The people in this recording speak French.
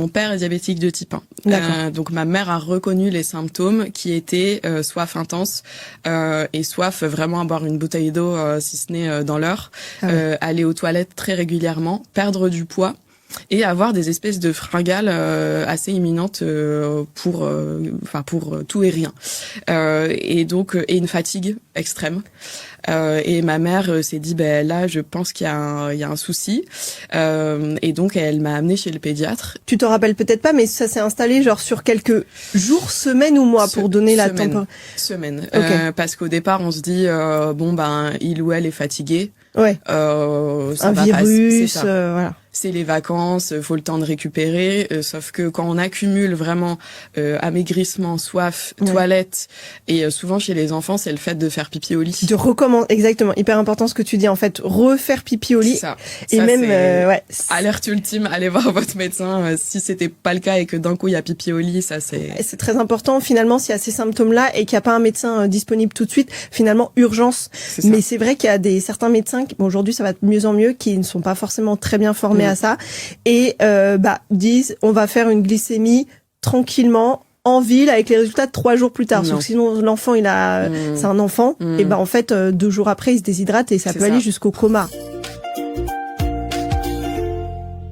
mon père est diabétique de type 1. D'accord. Donc ma mère a reconnu les symptômes qui étaient soif intense et soif vraiment à boire une bouteille d'eau si ce n'est dans l'heure, aller aux toilettes très régulièrement, perdre du poids et avoir des espèces de fringales assez imminentes pour tout et rien. Et donc et une fatigue extrême. Et ma mère s'est dit là je pense qu'il y a un souci et donc elle m'a amenée chez le pédiatre. Tu te rappelles peut-être pas, mais ça s'est installé genre sur quelques jours, semaines ou mois pour donner la température. Semaine. Okay. Parce qu'au départ on se dit il ou elle est fatigué. Ouais. Ça un va virus, passer, ça. voilà. C'est les vacances, faut le temps de récupérer. Sauf que quand on accumule vraiment amaigrissement, soif, toilette, et souvent chez les enfants, c'est le fait de faire pipi au lit. De recommencer, exactement, hyper important ce que tu dis en fait, refaire pipi au lit. Ça. Et ça, même, alerte ultime, allez voir votre médecin. Si c'était pas le cas et que d'un coup il y a pipi au lit, ça c'est. C'est très important finalement s'il y a ces symptômes-là et qu'il n'y a pas un médecin disponible tout de suite. Finalement, urgence. Mais c'est vrai qu'il y a certains médecins, aujourd'hui ça va de mieux en mieux, qui ne sont pas forcément très bien formés à ça et disent on va faire une glycémie tranquillement en ville avec les résultats de 3 jours plus tard. Sauf que sinon l'enfant c'est un enfant et en fait 2 jours après il se déshydrate et ça peut aller jusqu'au coma.